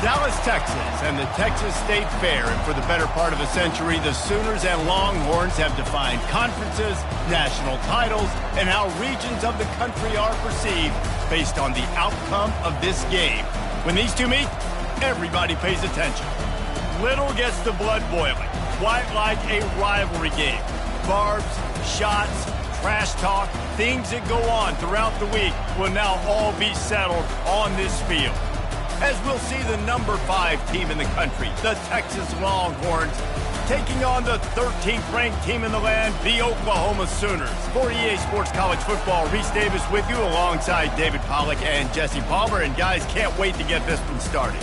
Dallas, Texas, and the Texas State Fair. And for the better part of a century, the Sooners and Longhorns have defined conferences, national titles, and how regions of the country are perceived based on the outcome of this game. When these two meet, everybody pays attention. Little gets the blood boiling, quite like a rivalry game. Barbs, shots, trash talk, things that go on throughout the week will now all be settled on this field. As we'll see the number 5 team in the country, the Texas Longhorns, taking on the 13th ranked team in the land, the Oklahoma Sooners. For EA Sports College Football, Reese Davis with you alongside David Pollack and Jesse Palmer. And guys, can't wait to get this one started.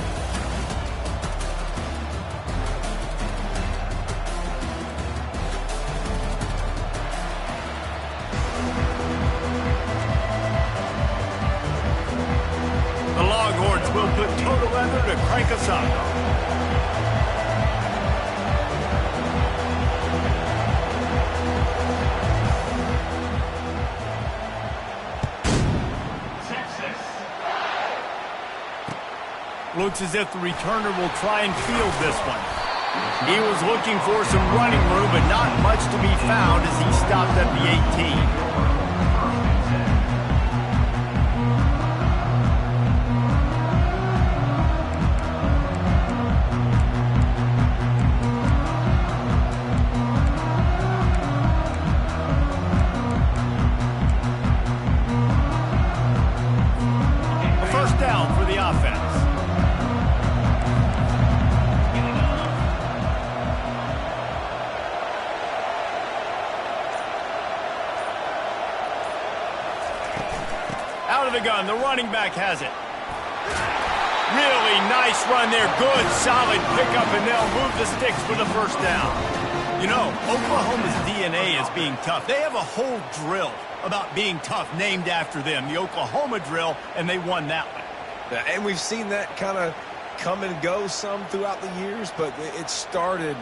We'll put total leather to crank us up. Looks as if the returner will try and field this one. He was looking for some running room, but not much to be found as he stopped at the 18. Out of the gun, the running back has it. Really nice run there. Good, solid pickup, and they'll move the sticks for the first down. You know, Oklahoma's DNA is being tough. They have a whole drill about being tough named after them, the Oklahoma drill, and they won that one. Yeah, and we've seen that kind of come and go some throughout the years, but it started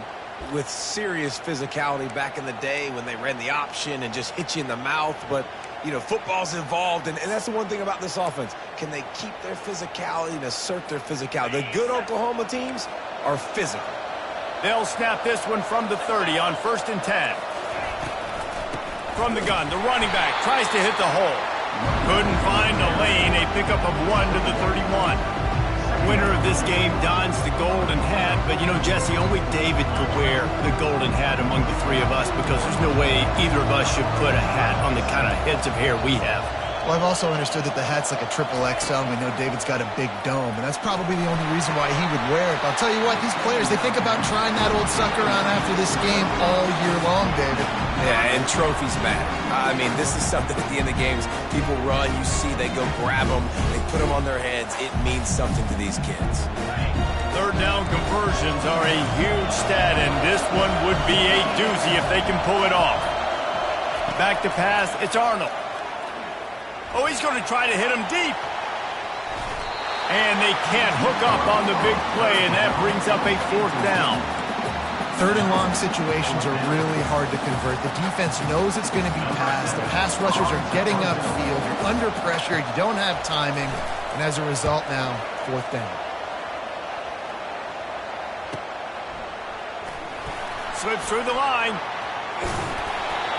with serious physicality back in the day when they ran the option and just hit you in the mouth. But, you know, football's involved, and that's the one thing about this offense. Can they keep their physicality and assert their physicality? The good Oklahoma teams are physical. They'll snap this one from the 30 on 1st and 10. From the gun, the running back tries to hit the hole. Couldn't find a lane, a pickup of 1 to the 31. Winner of this game dons the golden hat, but you know, Jesse, only David could wear the golden hat among the three of us because there's no way either of us should put a hat on the kind of heads of hair we have. Well, I've also understood that the hat's like a triple XL, and we know David's got a big dome, and that's probably the only reason why he would wear it. But I'll tell you what, these players, they think about trying that old sucker on after this game all year long, David. Yeah, and trophies matter. I mean, this is something at the end of games. People run, you see, they go grab them, they put them on their heads. It means something to these kids. Third down conversions are a huge stat, and this one would be a doozy if they can pull it off. Back to pass, it's Arnold. Oh, he's going to try to hit him deep. And they can't hook up on the big play, and that brings up a 4th down. 3rd and long situations are really hard to convert. The defense knows it's going to be passed. The pass rushers are getting upfield. You're under pressure. You don't have timing. And as a result now, 4th down. Slips through the line.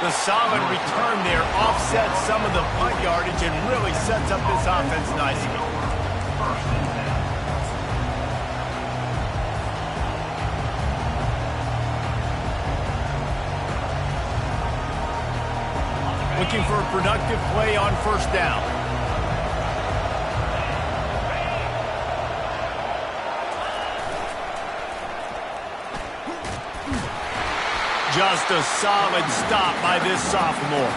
The solid return there offsets some of the punt yardage and really sets up this offense nicely. Looking for a productive play on 1st down. Just a solid stop by this sophomore.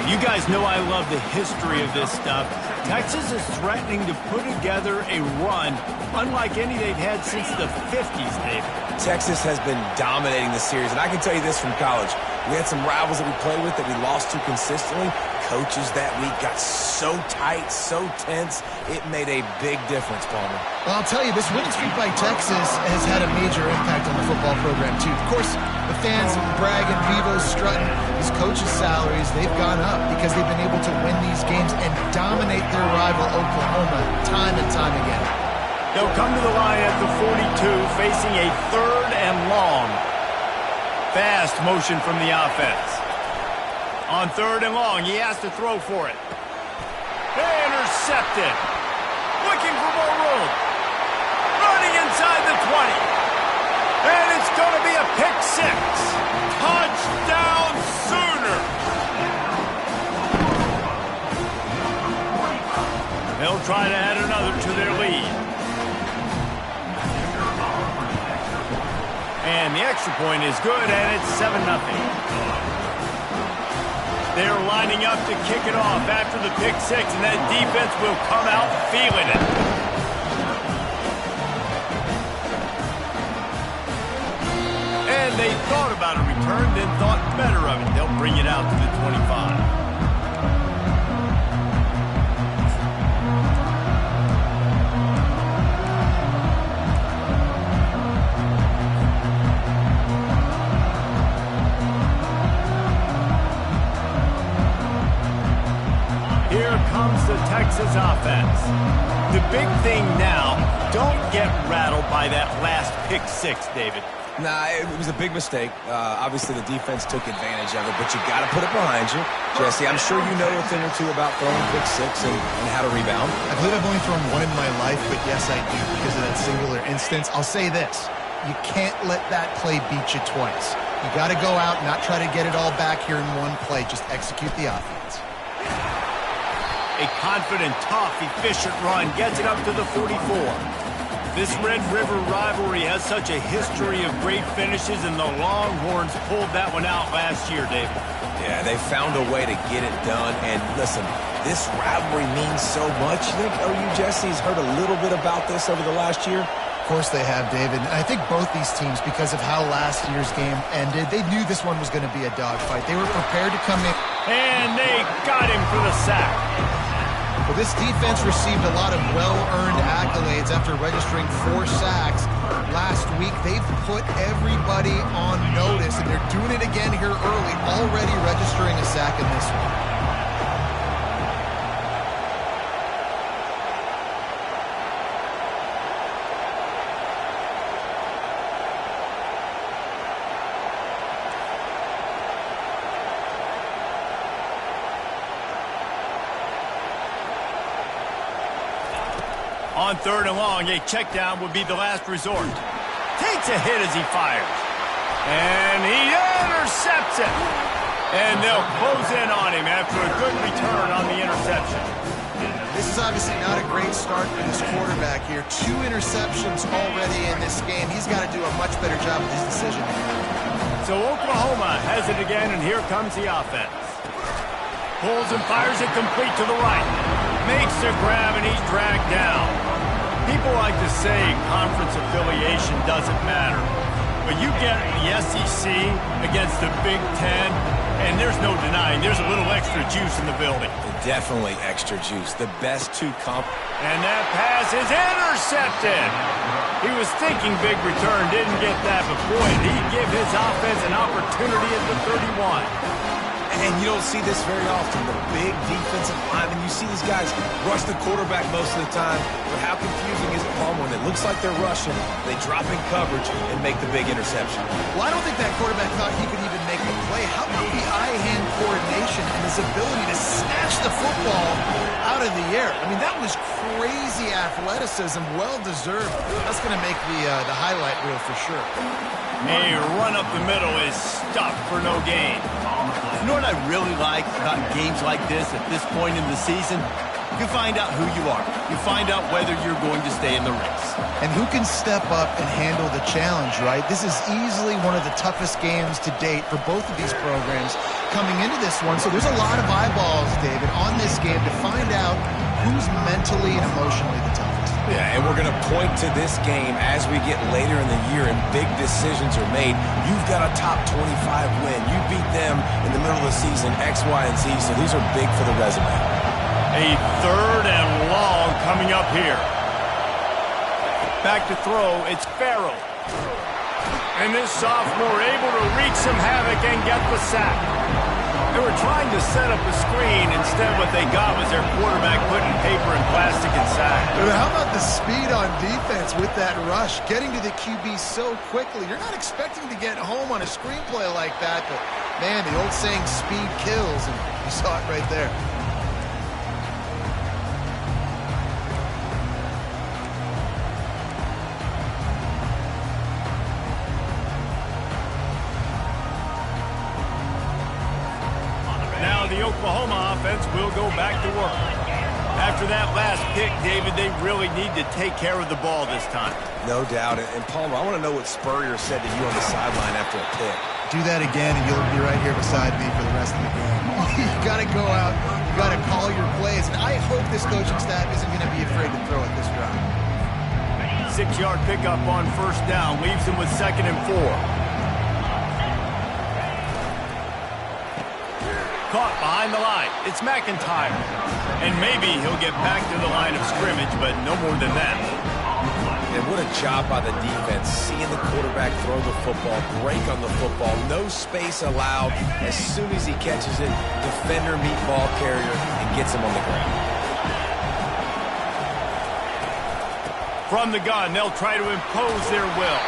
You guys know I love the history of this stuff. Texas is threatening to put together a run unlike any they've had since the 50s, David. Texas has been dominating the series, and I can tell you this from college. We had some rivals that we played with that we lost to consistently. Coaches that week got so tight, so tense, it made a big difference, Palmer. Well, I'll tell you, this winning streak by Texas has had a major impact on the football program, too. Of course, the fans bragging, Bevo's strutting. These coaches' salaries, they've gone up because they've been able to win these games and dominate their rival, Oklahoma, time and time again. They'll come to the line at the 42, facing a 3rd and long. Fast motion from the offense. On 3rd and long, he has to throw for it. Intercepted. Looking for more room. Running inside the 20. And it's going to be a pick 6. Touchdown Sooners. They'll try to add another to their lead. And the extra point is good, and it's 7-0. They're lining up to kick it off after the pick 6, and that defense will come out feeling it. And they thought about a return, then thought better of it. They'll bring it out to the 25. The Texas offense. The big thing now, don't get rattled by that last pick 6, David. Nah, it was a big mistake. Obviously, the defense took advantage of it, but you got to put it behind you. Jesse, I'm sure you know a thing or two about throwing pick 6 and how to rebound. I believe I've only thrown one in my life, but yes, I do because of that singular instance. I'll say this. You can't let that play beat you twice. You got to go out and not try to get it all back here in one play. Just execute the offense. A confident, tough, efficient run gets it up to the 44. This Red River rivalry has such a history of great finishes, and the Longhorns pulled that one out last year, David. Yeah, they found a way to get it done. And listen, this rivalry means so much. You think OU Jesse's heard a little bit about this over the last year? Of course they have, David. And I think both these teams, because of how last year's game ended, they knew this one was going to be a dogfight. They were prepared to come in. And they got him for the sack. Well, this defense received a lot of well-earned accolades after registering 4 sacks last week. They've put everybody on notice, and they're doing it again here early, already registering a sack in this one. On 3rd and long, a check down would be the last resort. Takes a hit as he fires. And he intercepts it. And they'll close in on him after a good return on the interception. This is obviously not a great start for this quarterback here. 2 interceptions already in this game. He's got to do a much better job with his decision. So Oklahoma has it again, and here comes the offense. Pulls and fires it complete to the right. Makes a grab, and he's dragged down. People like to say conference affiliation doesn't matter. But you get the SEC against the Big Ten, and there's no denying there's a little extra juice in the building. Definitely extra juice. The best 2 comp. And that pass is intercepted. He was thinking big return, didn't get that, but boy, he'd give his offense an opportunity at the 31. And you don't see this very often, the big defensive linemen. You see these guys rush the quarterback most of the time, but how confusing is it, Palmer, when it looks like they're rushing, they drop in coverage and make the big interception? Well, I don't think that quarterback thought he could even make the play. How about the eye-hand coordination and his ability to snatch the football out of the air? I mean, that was crazy athleticism, well-deserved. That's going to make the highlight reel for sure. A run up the middle is stuffed for no gain. You know what I really like about games like this at this point in the season? You find out who you are. You find out whether you're going to stay in the race. And who can step up and handle the challenge, right? This is easily one of the toughest games to date for both of these programs coming into this one. So there's a lot of eyeballs, David, on this game to find out who's mentally and emotionally the toughest. Yeah, and we're going to point to this game as we get later in the year and big decisions are made. You've got a top 25 win. You beat them in the middle of the season, X, Y, and Z, so these are big for the resume. A 3rd and long coming up here. Back to throw, it's Farrell. And this sophomore able to wreak some havoc and get the sack. They were trying to set up a screen. Instead, what they got was their quarterback putting paper and plastic inside. But how about the speed on defense with that rush, getting to the QB so quickly? You're not expecting to get home on a screenplay like that, but, man, the old saying, speed kills, and you saw it right there. The Oklahoma offense will go back to work. After that last pick, David, they really need to take care of the ball this time. No doubt. And Palmer, I want to know what Spurrier said to you on the sideline after a pick. Do that again, and you'll be right here beside me for the rest of the game. You got to go out. You got to call your plays. And I hope this coaching staff isn't going to be afraid to throw it this drive. 6-yard pickup on first down leaves him with 2nd and 4. Caught behind the line. It's McIntyre. And maybe he'll get back to the line of scrimmage, but no more than that. And what a job by the defense, seeing the quarterback throw the football, break on the football, no space allowed. As soon as he catches it, defender meet ball carrier and gets him on the ground. From the gun, they'll try to impose their will.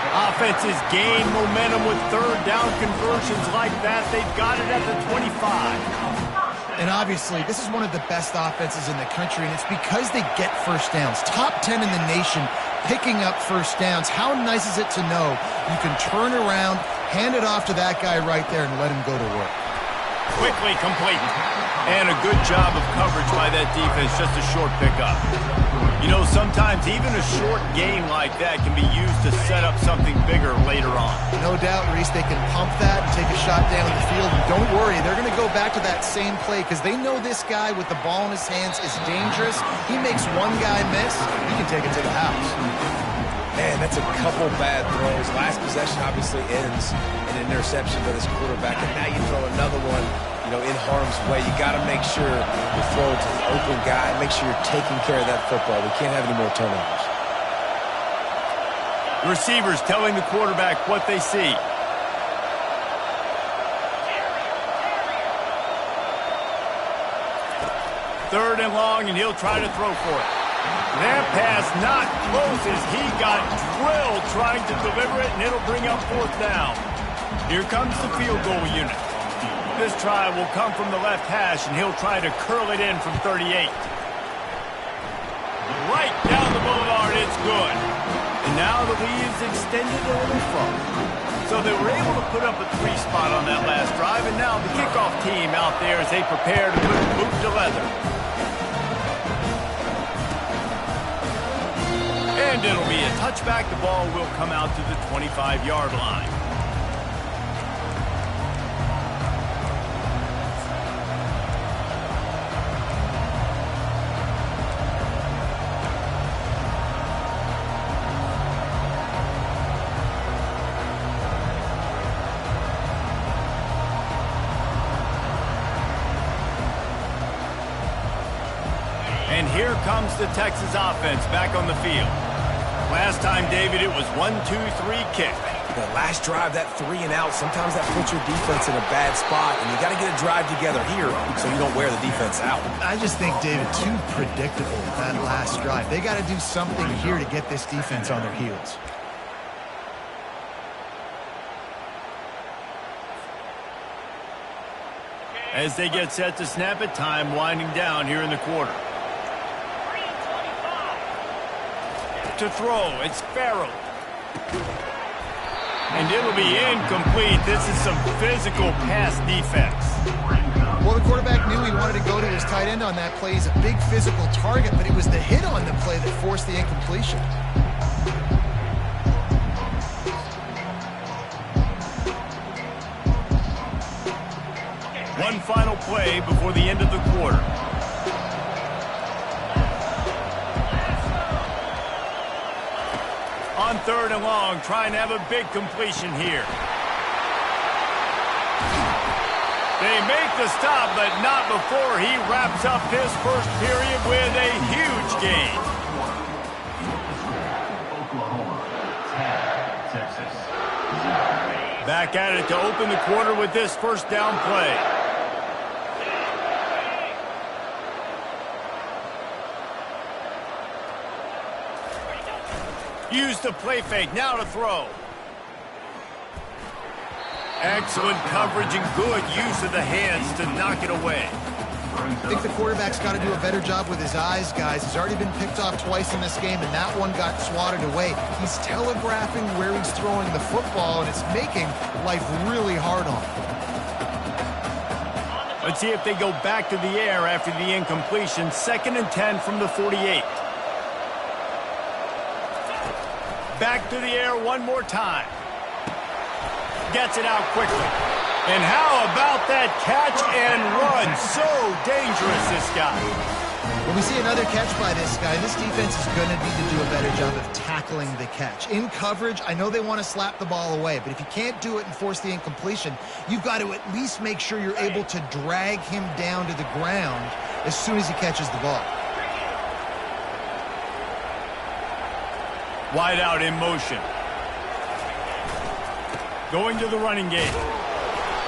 Offenses gain momentum with third down conversions like that. They've got it at the 25. And obviously, this is one of the best offenses in the country, and it's because they get first downs. Top 10 in the nation picking up first downs. How nice is it to know you can turn around, hand it off to that guy right there, and let him go to work. Quickly complete. And a good job of coverage by that defense, just a short pickup. You know, sometimes even a short gain like that can be used to set up something bigger later on. No doubt, Reese, they can pump that and take a shot down the field. And don't worry, they're going to go back to that same play because they know this guy with the ball in his hands is dangerous. He makes one guy miss, he can take it to the house. Man, that's a couple bad throws. Last possession obviously ends in an interception by this quarterback, and now you throw another one, you know, in harm's way. You got to make sure you throw it to the open guy. Make sure you're taking care of that football. We can't have any more turnovers. Receivers telling the quarterback what they see. Third and long, and he'll try to throw for it. That pass not close as he got drilled trying to deliver it, and it'll bring up 4th down. Here comes the field goal unit. This try will come from the left hash, and he'll try to curl it in from 38. Right down the boulevard, it's good. And now the lead's extended a little further. So they were able to put up a 3 spot on that last drive, and now the kickoff team out there as they prepare to put boot to leather. And it'll be a touchback. The ball will come out to the 25-yard line. And here comes the Texas offense back on the field. Last time, David, it was 1-2-3 kick. The last drive, that 3 and out, sometimes that puts your defense in a bad spot, and you got to get a drive together here so you don't wear the defense out. I just think, David, too predictable that last drive. They got to do something here to get this defense on their heels. As they get set to snap it, time winding down here in the quarter. To throw, it's Farrell. And it'll be incomplete. This is some physical pass defense. Well, the quarterback knew he wanted to go to his tight end on that play. He's a big physical target, but it was the hit on the play that forced the incompletion. One final play before the end of the quarter. On 3rd and long, trying to have a big completion here. They make the stop, but not before he wraps up his first period with a huge gain. Back at it to open the quarter with this first down play. Use the play fake, now to throw. Excellent coverage and good use of the hands to knock it away. I think the quarterback's got to do a better job with his eyes, guys. He's already been picked off twice in this game, and that one got swatted away. He's telegraphing where he's throwing the football, and it's making life really hard on him. Let's see if they go back to the air after the incompletion. 2nd and 10 from the 48. Back to the air one more time. Gets it out quickly. And how about that catch and run? So dangerous, this guy. When we see another catch by this guy, this defense is going to need to do a better job of tackling the catch. In coverage, I know they want to slap the ball away, but if you can't do it and force the incompletion, you've got to at least make sure you're able to drag him down to the ground as soon as he catches the ball. Wide out in motion. Going to the running game.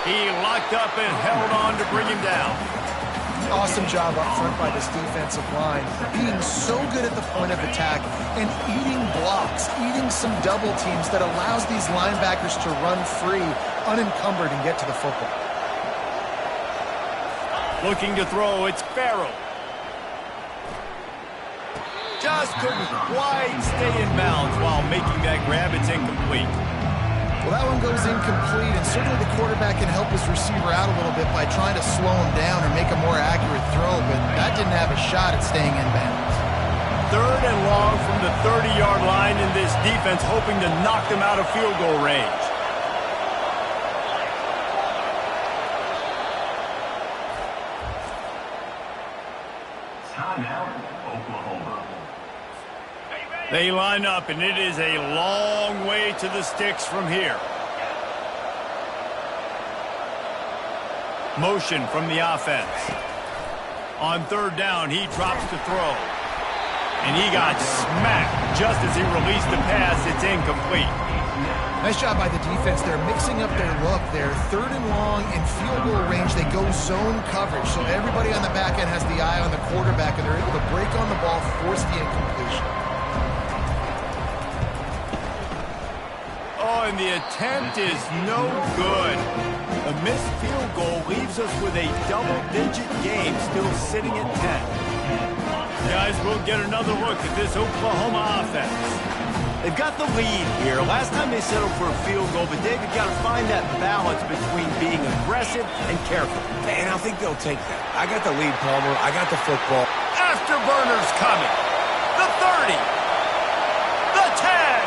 He locked up and held on to bring him down. Awesome job up front by this defensive line, being so good at the point of attack and eating blocks, eating some double teams that allows these linebackers to run free, unencumbered, and get to the football. Looking to throw, it's Farrell. Just couldn't quite stay in bounds while making that grab. It's incomplete. Well, that one goes incomplete, and certainly the quarterback can help his receiver out a little bit by trying to slow him down or make a more accurate throw, but that didn't have a shot at staying in bounds. 3rd and long from the 30-yard line, in this defense hoping to knock them out of field goal range. Timeout, Oklahoma. They line up, and it is a long way to the sticks from here. Motion from the offense. On 3rd down, he drops to throw. And he got smacked just as he released the pass. It's incomplete. Nice job by the defense. They're mixing up their look. They're 3rd and long in field goal range. They go zone coverage, so everybody on the back end has the eye on the quarterback, and they're able to break on the ball, force the incompletion. Oh, and the attempt is no good. A missed field goal leaves us with a double-digit game still sitting at 10. Guys, we'll get another look at this Oklahoma offense. They've got the lead here. Last time they settled for a field goal, but David got to find that balance between being aggressive and careful. And I think they'll take that. I got the lead, Palmer. I got the football. Afterburner's coming. The 30. The 10.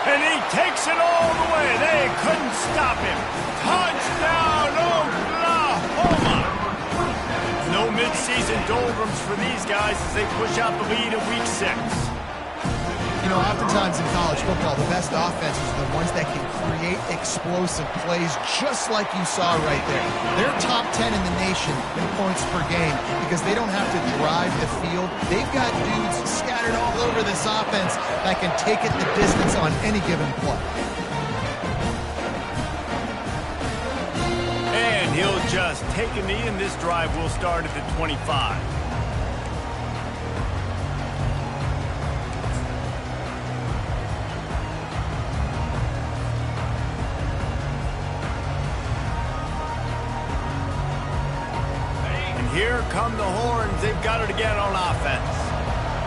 And he takes it all the way. They couldn't stop him. Touchdown, Oklahoma. No midseason doldrums for these guys as they push out the lead in Week 6. You know, oftentimes in college football, the best offenses are the ones that can create explosive plays just like you saw right there. They're top 10 in the nation in points per game because they don't have to drive the field. They've got dudes scattered all over this offense that can take it the distance on any given play. And he'll just take a knee, and this drive will start at the 25. Here come the horns. They've got it again on offense.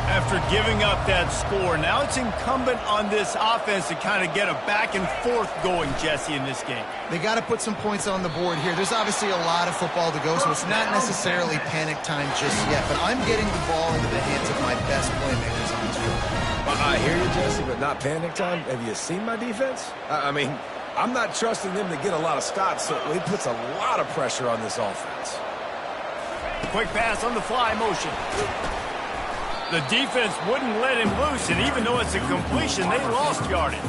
After giving up that score, now it's incumbent on this offense to kind of get a back and forth going, Jesse, in this game. They got to put some points on the board here. There's obviously a lot of football to go, so it's not necessarily panic time just yet, but I'm getting the ball into the hands of my best playmakers on this field. I hear you, Jesse, but not panic time. Have you seen my defense? I mean, I'm not trusting them to get a lot of stops, so it puts a lot of pressure on this offense. Quick pass on the fly motion. The defense wouldn't let him loose, and even though it's a completion, they lost yardage.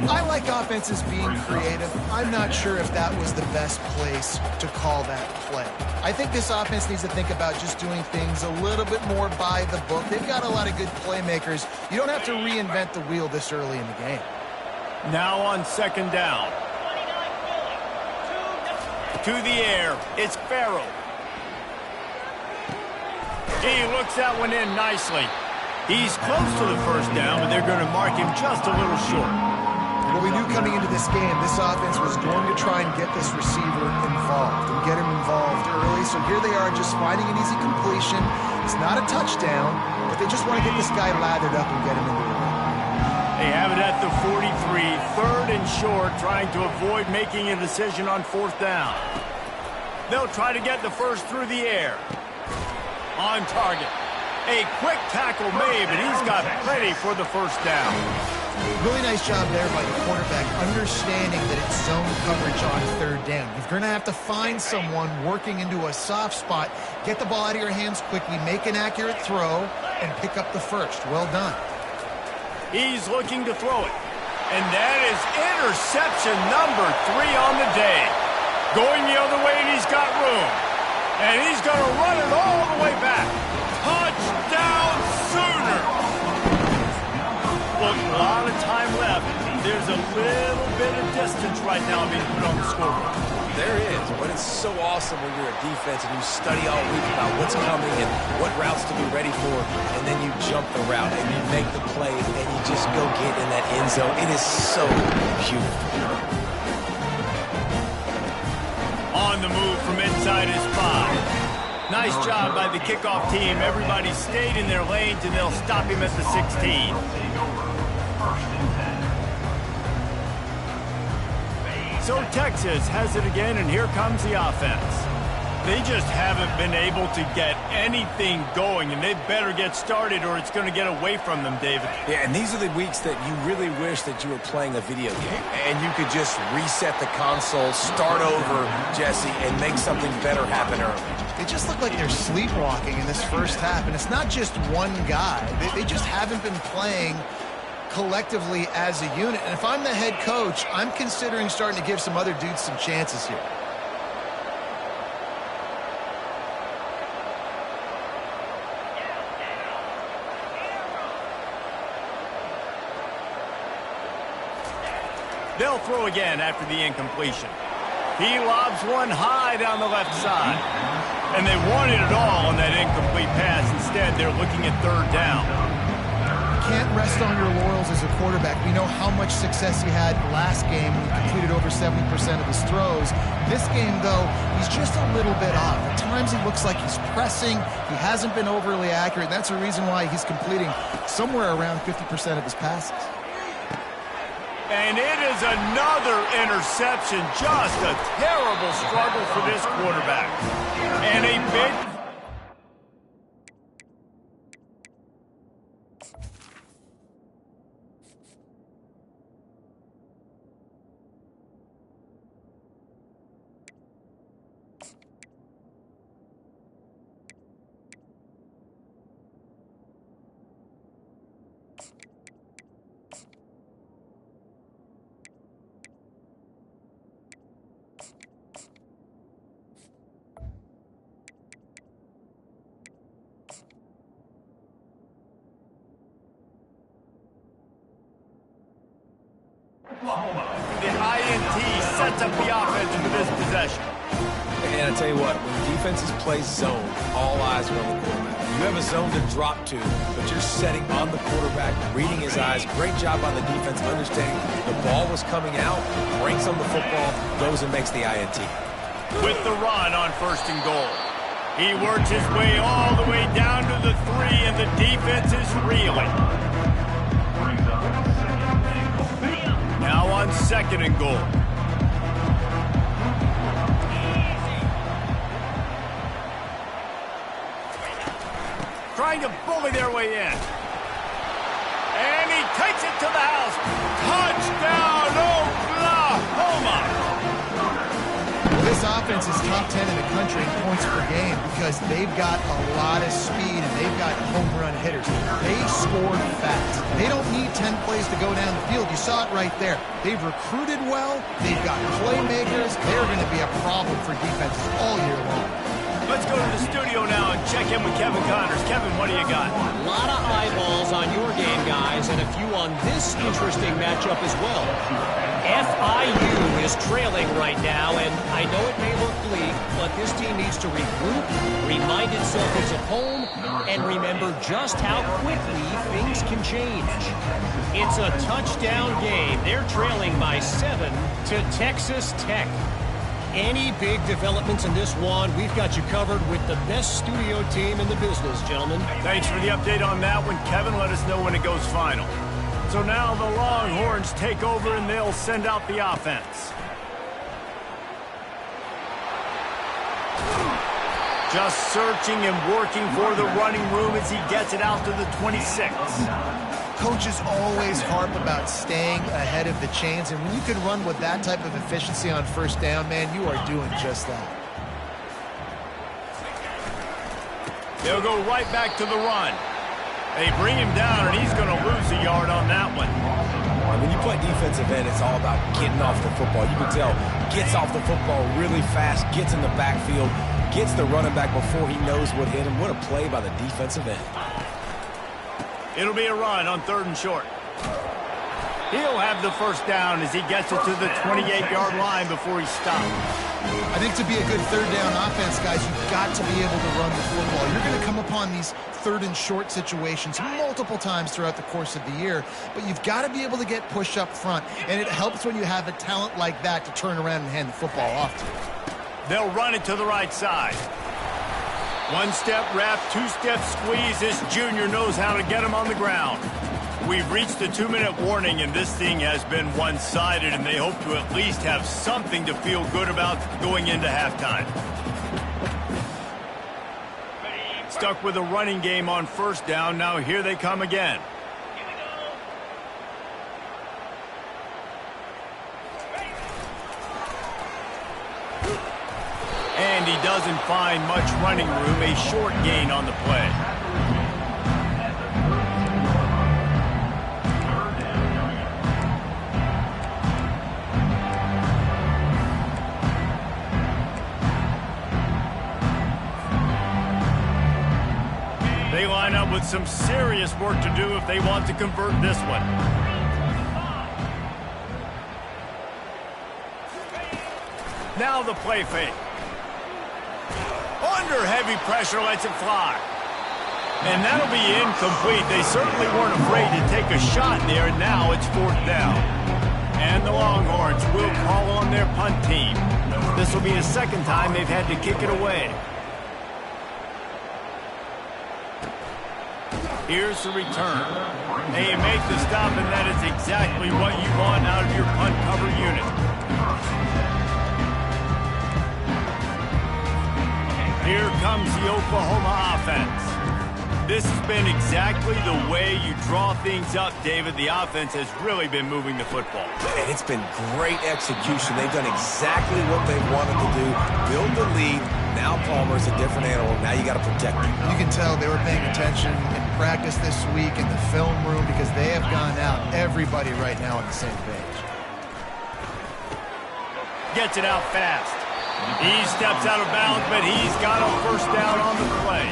I like offenses being creative. I'm not sure if that was the best place to call that play. I think this offense needs to think about just doing things a little bit more by the book. They've got a lot of good playmakers. You don't have to reinvent the wheel this early in the game. Now on 2nd down. to the air. It's Farrell. He looks that one in nicely. He's close to the first down, but they're going to mark him just a little short. Well, we knew coming into this game, this offense was going to try and get this receiver involved and get him involved early. So here they are just finding an easy completion. It's not a touchdown, but they just want to get this guy lathered up and get him into the run. They have it at the 43, third and short, trying to avoid making a decision on fourth down. They'll try to get the first through the air. On target. A quick tackle made, but he's got plenty for the first down. Really nice job there by the quarterback, understanding that it's zone coverage on third down. You're going to have to find someone working into a soft spot, get the ball out of your hands quickly, make an accurate throw, and pick up the first. Well done. He's looking to throw it. And that is interception number 3 on the day. Going the other way, and he's got room. And he's going to run it all the way back. Touchdown, Sooner! Look, a lot of time left. There's a little bit of distance right now being put on the scoreboard. There is, but it's so awesome when you're a defense and you study all week about what's coming and what routes to be ready for, and then you jump the route and you make the play and you just go get in that end zone. It is so beautiful. On the move from inside his 5. Nice job by the kickoff team. Everybody stayed in their lanes, and they'll stop him at the 16. So Texas has it again, and here comes the offense. They just haven't been able to get anything going, and they better get started or it's going to get away from them, David. Yeah, and these are the weeks that you really wish that you were playing a video game and you could just reset the console, start over, Jesse, and make something better happen early. They just look like they're sleepwalking in this first half, and it's not just one guy. They just haven't been playing collectively as a unit. And if I'm the head coach, I'm considering starting to give some other dudes some chances here. They'll throw again after the incompletion. He lobs one high down the left side. And they wanted it all on that incomplete pass. Instead, they're looking at third down. Can't rest on your laurels as a quarterback. We know how much success he had last game when he completed over 70% of his throws. This game, though, he's just a little bit off. At times he looks like he's pressing. He hasn't been overly accurate. And that's the reason why he's completing somewhere around 50% of his passes. And it is another interception. Just a terrible struggle for this quarterback. And a big... The INT sets up the offense for this possession. And I tell you what, when defenses play zone, all eyes are on the quarterback. You have a zone to drop to, but you're setting on the quarterback, reading his eyes. Great job on the defense, understanding the ball was coming out, brings on the football, goes and makes the INT. With the run on first and goal. He works his way all the way down to the 3, and the defense is reeling. Now on second and goal. Trying to bully their way in. And he takes it to the house. Touchdown, Oklahoma! Well, this offense is top 10 in the country in points per game because they've got a lot of speed and they've got home run hitters. They scored fast. They don't need 10 plays to go down the field. You saw it right there. They've recruited well. They've got playmakers. They're going to be a problem for defenses all year long. Let's go to the studio now and check check in with Kevin Connors. Kevin, what do you got? A lot of eyeballs on your game, guys, and a few on this interesting matchup as well. FIU is trailing right now, and I know it may look bleak, but this team needs to regroup, remind itself it's at home, and remember just how quickly things can change. It's a touchdown game. They're trailing by 7 to Texas Tech. Any big developments in this one, we've got you covered with the best studio team in the business, gentlemen. Thanks for the update on that one, Kevin. Let us know when it goes final. So now the Longhorns take over and they'll send out the offense. Just searching and working for the running room as he gets it out to the 26. Coaches always harp about staying ahead of the chains, and when you can run with that type of efficiency on first down, man, you are doing just that. They'll go right back to the run. They bring him down, and he's going to lose a yard on that one. When you play defensive end, it's all about getting off the football. You can tell, gets off the football really fast, gets in the backfield, gets the running back before he knows what hit him. What a play by the defensive end. It'll be a run on 3rd and short. He'll have the first down as he gets it to the 28-yard line before he stops. I think to be a good 3rd down offense, guys, you've got to be able to run the football. You're going to come upon these 3rd and short situations multiple times throughout the course of the year, but you've got to be able to get push up front, and it helps when you have a talent like that to turn around and hand the football off to. They'll run it to the right side. 1-step wrap, 2-step squeeze. This junior knows how to get him on the ground. We've reached the 2-minute warning, and this thing has been one-sided, and they hope to at least have something to feel good about going into halftime. Stuck with a running game on first down. Now here they come again. And he doesn't find much running room. A short gain on the play. They line up with some serious work to do if they want to convert this one. Now the play fake. Under heavy pressure, lets it fly. And that'll be incomplete. They certainly weren't afraid to take a shot there, and now it's 4th down. And the Longhorns will call on their punt team. This will be the 2nd time they've had to kick it away. Here's the return. They make the stop, and that is exactly what you want out of your punt cover unit. Here comes the Oklahoma offense. This has been exactly the way you draw things up, David. The offense has really been moving the football. And it's been great execution. They've done exactly what they wanted to do. Build the lead. Now Palmer's a different animal. Now you got to protect him. You can tell they were paying attention in practice this week in the film room because they have gone out, everybody right now on the same page. Gets it out fast. He steps out of bounds, but he's got a first down on the play.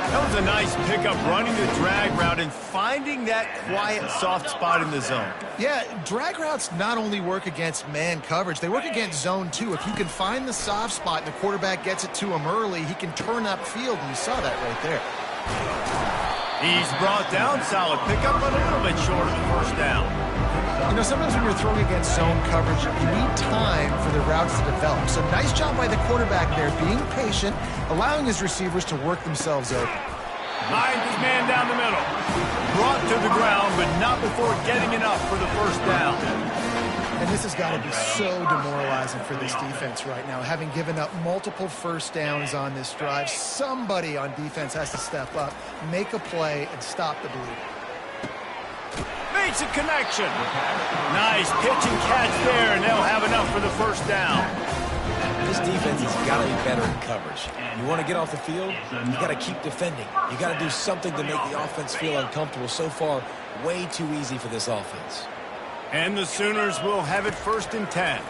That was a nice pickup, running the drag route and finding that quiet, soft spot in the zone. Yeah, drag routes not only work against man coverage, they work against zone too. If you can find the soft spot and the quarterback gets it to him early, he can turn upfield, and you saw that right there. He's brought down, solid pickup, but a little bit short of the first down. You know, sometimes when you're throwing against zone coverage, you need time for the routes to develop. So nice job by the quarterback there, being patient, allowing his receivers to work themselves open. Finds his man down the middle. Brought to the ground, but not before getting enough for the first down. And this has got to be so demoralizing for this defense right now. Having given up multiple first downs on this drive, somebody on defense has to step up, make a play, and stop the bleeding. Makes a connection. Nice pitch and catch there, and they'll have enough for the first down. This defense has got to be better in coverage. You want to get off the field, you got to keep defending. You got to do something to make the offense feel uncomfortable. So far, way too easy for this offense. And the Sooners will have it 1st and 10.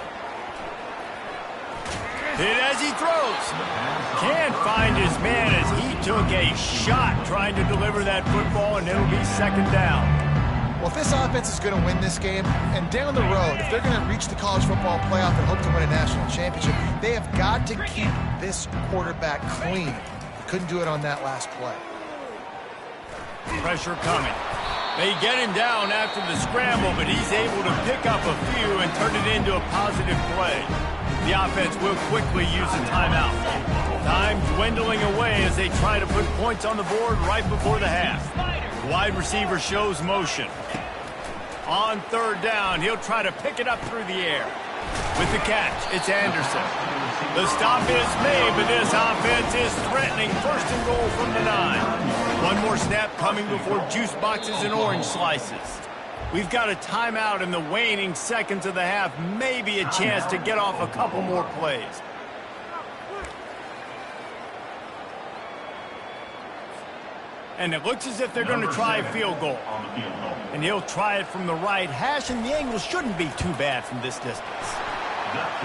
Hit as he throws. Can't find his man as he took a shot trying to deliver that football, and it'll be second down. Well, if this offense is going to win this game, and down the road, if they're going to reach the college football playoff and hope to win a national championship, they have got to keep this quarterback clean. They couldn't do it on that last play. Pressure coming. They get him down after the scramble, but he's able to pick up a few and turn it into a positive play. The offense will quickly use a timeout. Time dwindling away as they try to put points on the board right before the half. Wide receiver shows motion. On third down, he'll try to pick it up through the air. With the catch, it's Anderson. The stop is made, but this offense is threatening first and goal from the 9. One more snap coming before juice boxes and orange slices. We've got a timeout in the waning seconds of the half, maybe a chance to get off a couple more plays. And it looks as if they're going to try a field goal. And he'll try it from the right hash, and the angle shouldn't be too bad from this distance.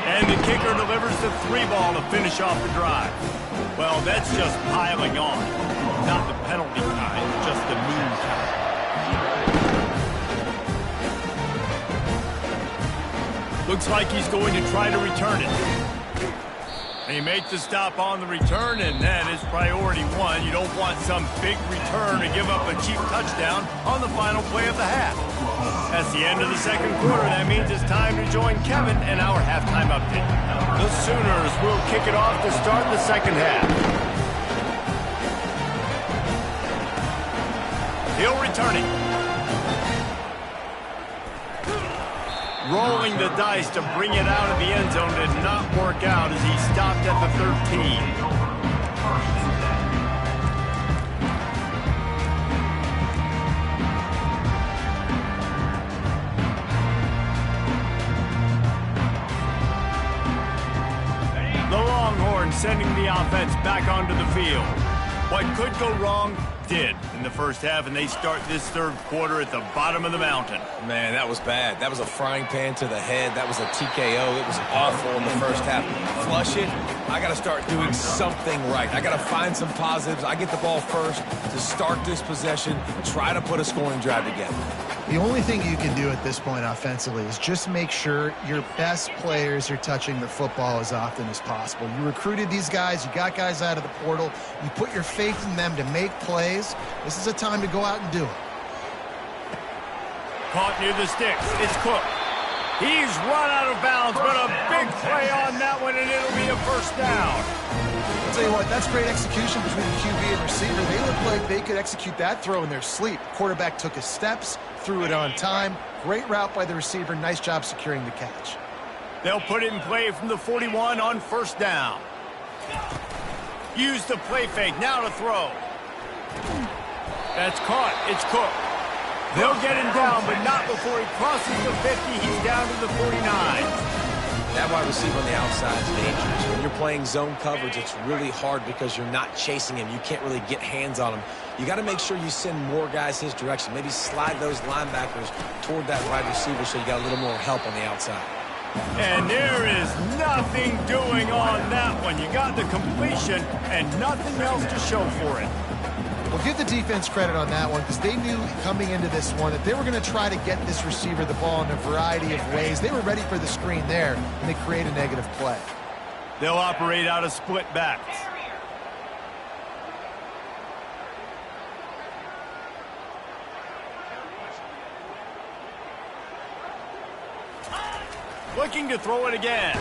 And the kicker delivers the 3-ball to finish off the drive. Well, that's just piling on. Not the penalty kind, just the mean kind. Looks like he's going to try to return it. And he makes the stop on the return, and that is priority one. You don't want some big return to give up a cheap touchdown on the final play of the half. That's the end of the second quarter. That means it's time to join Kevin and our halftime update. The Sooners will kick it off to start the second half. He'll return it. Rolling the dice to bring it out of the end zone did not work out as he stopped at the 13. The Longhorns sending the offense back onto the field. What could go wrong did in the first half, and they start this third quarter at the bottom of the mountain. Man, that was bad. That was a frying pan to the head. That was a TKO. It was awful in the first half. Flush it. I got to start doing something right. I got to find some positives. I get the ball first to start this possession, try to put a scoring drive together. The only thing you can do at this point offensively is just make sure your best players are touching the football as often as possible. You recruited these guys. You got guys out of the portal. You put your faith in them to make plays. This is a time to go out and do it. Caught near the sticks. It's Cook. He's run out of bounds, but a big play on that one, and it'll be a first down. I'll tell you what, that's great execution between the QB and receiver. They look like they could execute that throw in their sleep. Quarterback took his steps, threw it on time. Great route by the receiver. Nice job securing the catch. They'll put it in play from the 41 on first down. Use the play fake. Now to throw. That's caught. It's Cook. They'll get him down, but not before he crosses the 50. He's down to the 49. That wide receiver on the outside is dangerous. When you're playing zone coverage, it's really hard because you're not chasing him. You can't really get hands on him. You got to make sure you send more guys his direction. Maybe slide those linebackers toward that wide receiver so you got a little more help on the outside. And there is nothing doing on that one. You got the completion and nothing else to show for it. Well, give the defense credit on that one because they knew coming into this one that they were going to try to get this receiver the ball in a variety of ways. They were ready for the screen there, and they create a negative play. They'll operate out of split backs. Looking to throw it again.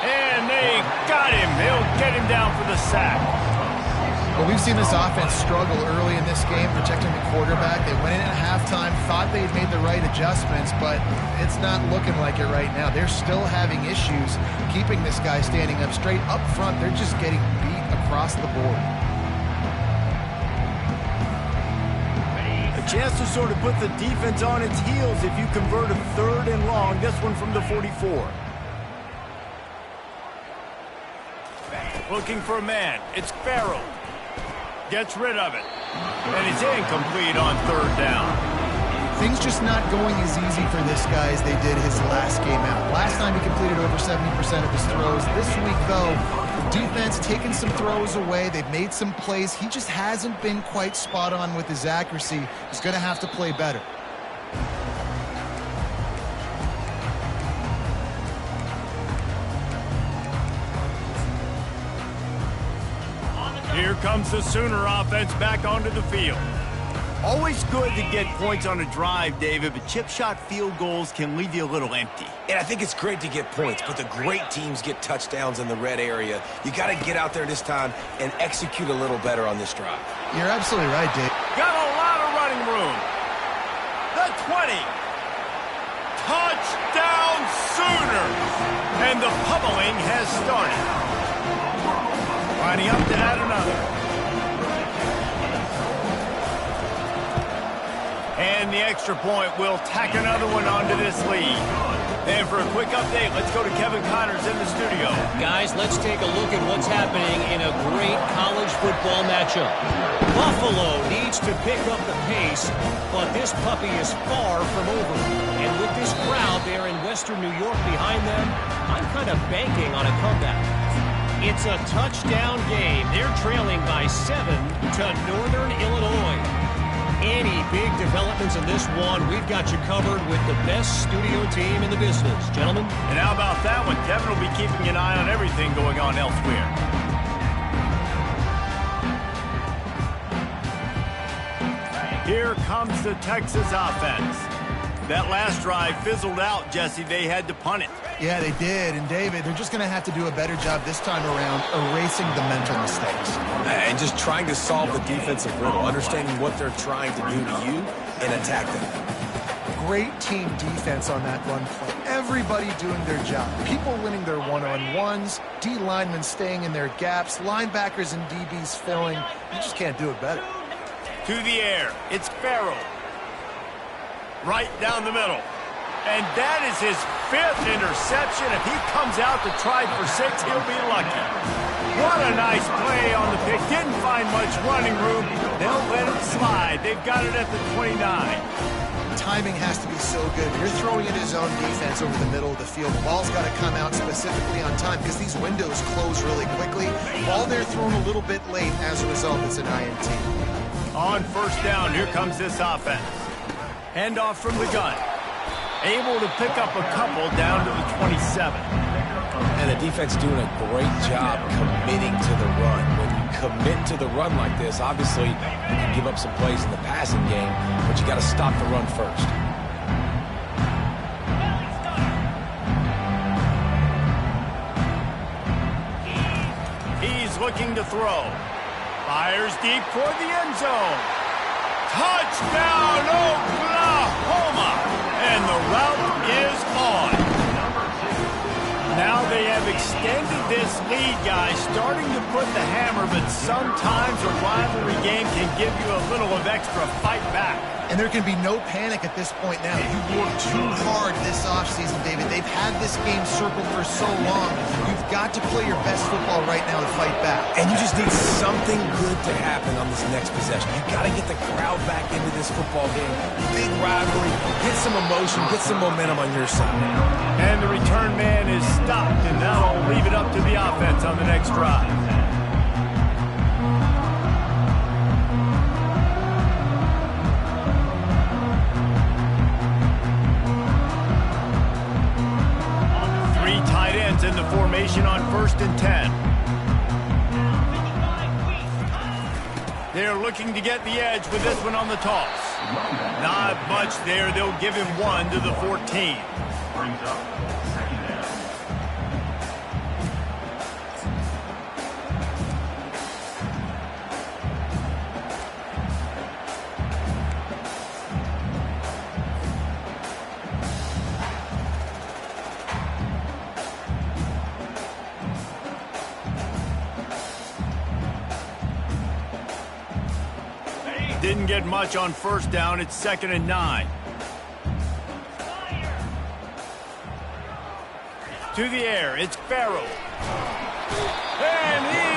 And they got him. They'll get him down for the sack. Well, we've seen this offense struggle early in this game, protecting the quarterback. They went in at halftime, thought they had made the right adjustments, but it's not looking like it right now. They're still having issues keeping this guy standing up straight. Up front, they're just getting beat across the board. A chance to sort of put the defense on its heels if you convert a third and long. This one from the 44. Looking for a man. It's Farrell. Gets rid of it. And it's incomplete on third down. Things just not going as easy for this guy as they did his last game out. Last time he completed over 70% of his throws. This week, though, the defense taking some throws away. They've made some plays. He just hasn't been quite spot on with his accuracy. He's going to have to play better. Here comes the Sooner offense back onto the field. Always good to get points on a drive, David, but chip shot field goals can leave you a little empty. And I think it's great to get points, but the great teams get touchdowns in the red area. You got to get out there this time and execute a little better on this drive. You're absolutely right, Dave. Got a lot of running room. The 20. Touchdown Sooners. And the pummeling has started. Lining up to add another. And the extra point will tack another one onto this lead. And for a quick update, let's go to Kevin Connors in the studio. Guys, let's take a look at what's happening in a great college football matchup. Buffalo needs to pick up the pace, but this puppy is far from over. And with this crowd there in Western New York behind them, I'm kind of banking on a comeback. It's a touchdown game. They're trailing by 7 to Northern Illinois. Any big developments in this one, we've got you covered with the best studio team in the business. Gentlemen? And how about that one? Kevin will be keeping an eye on everything going on elsewhere. Here comes the Texas offense. That last drive fizzled out, Jesse. They had to punt it. Yeah, they did. And, David, they're just going to have to do a better job this time around erasing the mental mistakes. And just trying to solve the defensive riddle, understanding what they're trying to do to you and attack them. Great team defense on that run play. Everybody doing their job. People winning their one-on-ones, D linemen staying in their gaps, linebackers and DBs filling. You just can't do it better. To the air. It's Farrell. Right down the middle. And that is his 5th interception. If he comes out to try for 6, he'll be lucky. What a nice play on the pick. Didn't find much running room. They'll let it slide. They've got it at the 29. Timing has to be so good. You're throwing in his own defense over the middle of the field. The ball's got to come out specifically on time because these windows close really quickly. Ball they're thrown a little bit late. As a result, it's an INT. On first down, here comes this offense. Handoff from the gun. Able to pick up a couple down to the 27. And the defense doing a great job committing to the run. When you commit to the run like this, obviously you can give up some plays in the passing game, but you got to stop the run first. He's looking to throw. Fires deep toward the end zone. Touchdown, Oklahoma! And the route is on. Now they have extended this lead, guys, starting to put the hammer, but sometimes a rivalry game can give you a little of extra fight back. And there can be no panic at this point now. You worked too hard this offseason, David. They've had this game circled for so long. You've got to play your best football right now to fight back. And you just need something good to happen on this next possession. You got to get the crowd back into this football game. Big rivalry. Get some emotion. Get some momentum on your side. And the return man is stopped, and now I'll leave it up to the offense on the next drive. In the formation on 1st and 10. They're looking to get the edge with this one on the toss. Not much there. They'll give him 1 to the 14. Brings up second down. Didn't get much on first down. It's 2nd and 9. To the air. It's Farrell. And he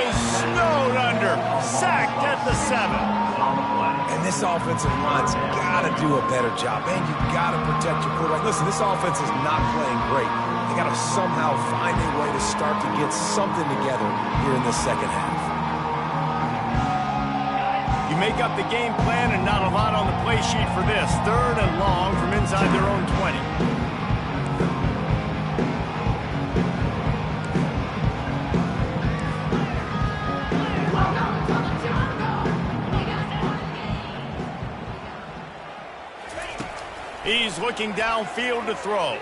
is snowed under. defender sacked at the 7. And this offensive line's got to do a better job. Man, you got to protect your quarterback. Listen, this offense is not playing great. They got to somehow find a way to start to get something together here in the second half. You make up the game plan and not a lot on the play sheet for this. 3rd and long from inside their own 20. He's looking downfield to throw.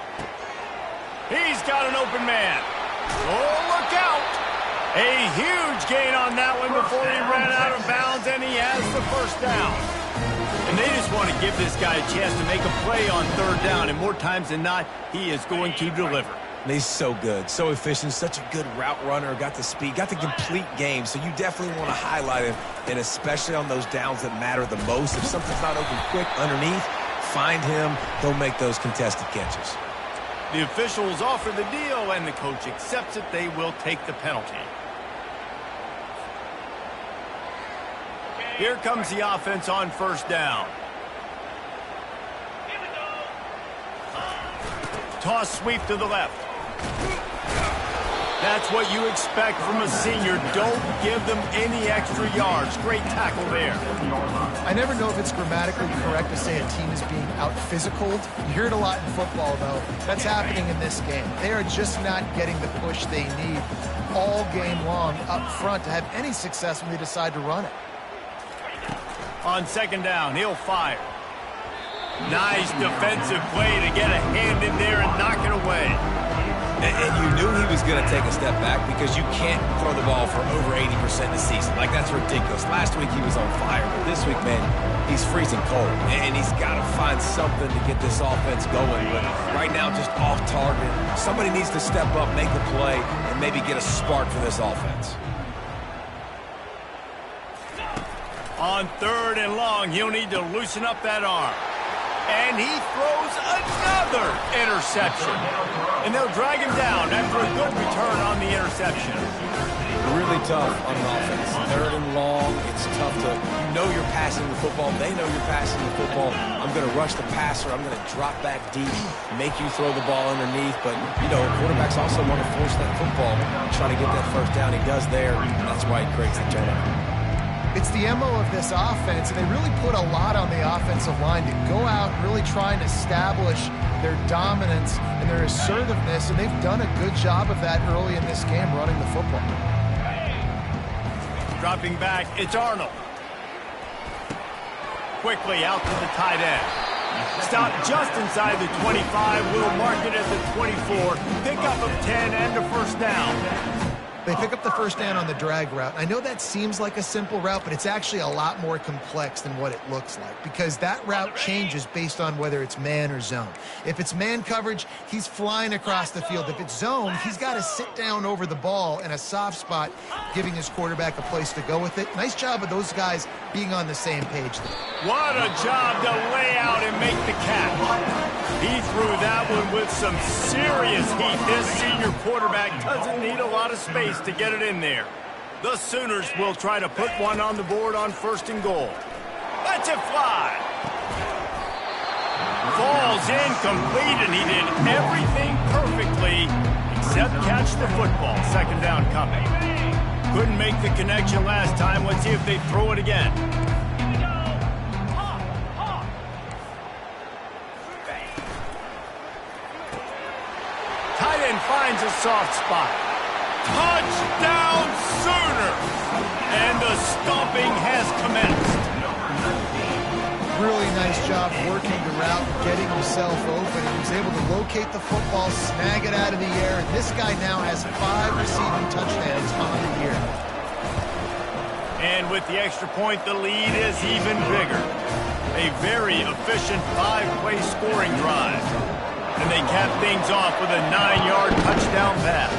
He's got an open man. Oh, look out! A huge gain on that one before he ran out of bounds, and he has the first down. And they just want to give this guy a chance to make a play on 3rd down, and more times than not, he is going to deliver. He's so good, so efficient, such a good route runner, got the speed, got the complete game, so you definitely want to highlight him, and especially on those downs that matter the most. If something's not open quick underneath, find him, he'll make those contested catches. The officials offer the deal, and the coach accepts it. They will take the penalty. Here comes the offense on 1st down. Toss sweep to the left. That's what you expect from a senior. Don't give them any extra yards. Great tackle there. I never know if it's grammatically correct to say a team is being out-physicaled. You hear it a lot in football, though. That's happening in this game. They are just not getting the push they need all game long up front to have any success when they decide to run it. On 2nd down, he'll fire. Nice defensive play to get a hand in there and knock it away. And you knew he was going to take a step back because you can't throw the ball for over 80% of the season. Like, that's ridiculous. Last week he was on fire, but this week, man, he's freezing cold. And he's got to find something to get this offense going. But right now, just off target. Somebody needs to step up, make the play, and maybe get a spark for this offense. On 3rd and long, he'll need to loosen up that arm. And he throws another interception. And they'll drag him down after a good return on the interception. Really tough on an offense. 3rd and long, it's tough to, you know you're passing the football. They know you're passing the football. I'm going to rush the passer. I'm going to drop back deep, make you throw the ball underneath. But, you know, quarterbacks also want to force that football, try to get that 1st down. He does there. That's why he creates the turnover. It's the MO of this offense, and they really put a lot on the offensive line to go out and really try and establish their dominance and their assertiveness, and they've done a good job of that early in this game running the football. Dropping back, it's Arnold. Quickly out to the tight end. Stop just inside the 25. We'll mark it at the 24. Pickup of 10 and a 1st down. They pick up the 1st down on the drag route. I know that seems like a simple route, but it's actually a lot more complex than what it looks like because that route changes based on whether it's man or zone. If it's man coverage, he's flying across the field. If it's zone, he's got to sit down over the ball in a soft spot, giving his quarterback a place to go with it. Nice job of those guys being on the same page there. What a job to lay out and make the catch. He threw that one with some serious heat. This senior quarterback doesn't need a lot of space to get it in there. The Sooners will try to put one on the board on 1st and goal. Let's it fly. Falls incomplete, and he did everything perfectly except catch the football. 2nd down coming. Couldn't make the connection last time. Let's see if they throw it again. Tight end finds a soft spot. Touchdown Sooners! And the stomping has commenced. Really nice job working the route, getting himself open. He was able to locate the football, snag it out of the air, and this guy now has 5 receiving touchdowns on the year. And with the extra point, the lead is even bigger. A very efficient 5-play scoring drive. And they cap things off with a 9-yard touchdown pass.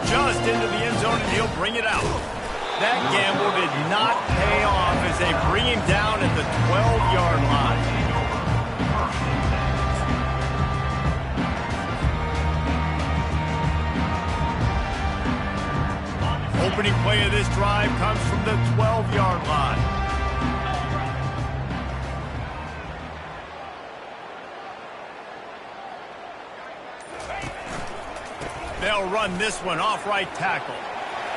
Just into the end zone, and he'll bring it out. That gamble did not pay off as they bring him down at the 12-yard line. Opening play of this drive comes from the 12-yard line. They'll run this one off right tackle.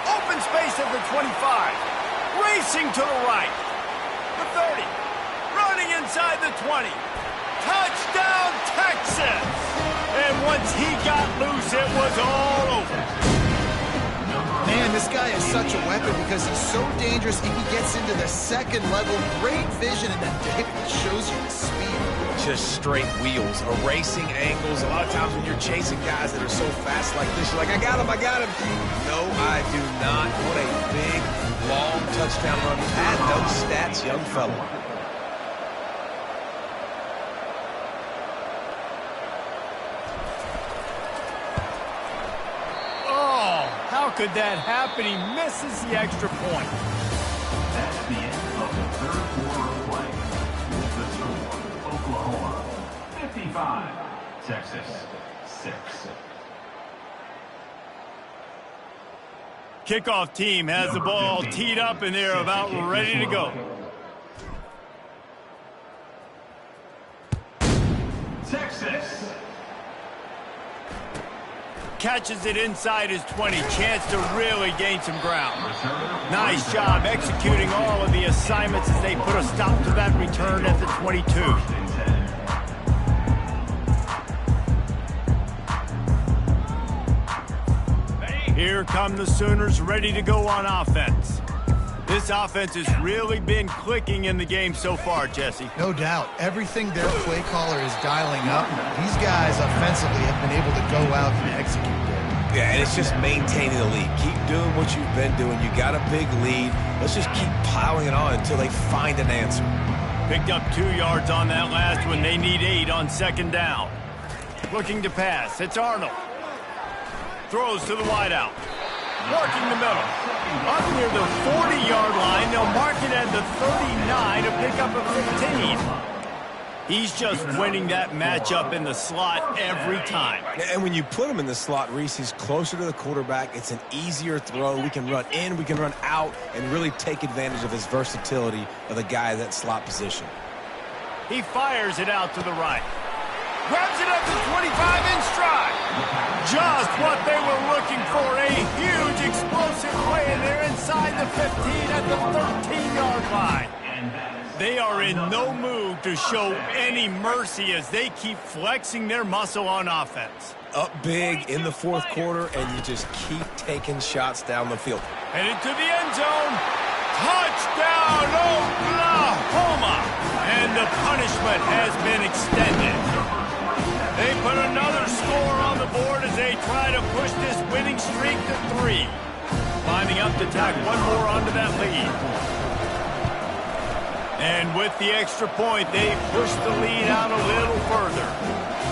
Open space at the 25. Racing to the right. The 30. Running inside the 20. Touchdown, Texas! And once he got loose, it was all over. Man, this guy is such a weapon because he's so dangerous if he gets into the second level. Great vision, and then it shows you the speed. Just straight wheels, erasing angles. A lot of times when you're chasing guys that are so fast like this, you're like, I got him, I got him. No, I do not. What a big, long touchdown run. Add those stats, young fella. Oh, how could that happen? He misses the extra point. That's the end of the third quarter of play. The score, Oklahoma 55, Texas 6. Kickoff team has the ball teed up and they're about ready to go. Texas. Catches it inside his 20. Chance to really gain some ground. Nice job executing all of the assignments as they put a stop to that return at the 22. Here come the Sooners ready to go on offense. This offense has really been clicking in the game so far, Jesse. No doubt. Everything their play caller is dialing up, these guys offensively have been able to go out and execute there. Yeah, and it's just maintaining the lead. Keep doing what you've been doing. You got a big lead. Let's just keep piling it on until they find an answer. Picked up 2 yards on that last one. They need 8 on second down. Looking to pass. It's Arnold. Throws to the wideout. Marking the middle. Up near the 40-yard line. They'll mark it at the 39 to pick up a 15. He's just winning that matchup in the slot every time. And when you put him in the slot, Reese, he's closer to the quarterback. It's an easier throw. We can run in, we can run out, and really take advantage of his versatility of the guy in that slot position. He fires it out to the right. Grabs it at the 25 in stride. Just what they were looking for. A huge explosive play, and they're inside the 15 at the 13-yard line. They are in no mood to show any mercy as they keep flexing their muscle on offense. Up big in the fourth quarter, and you just keep taking shots down the field. Headed to the end zone. Touchdown, Oklahoma! And the punishment has been extended. They put another score on the board as they try to push this winning streak to 3. Lining up to tack one more onto that lead. And with the extra point, they push the lead out a little further.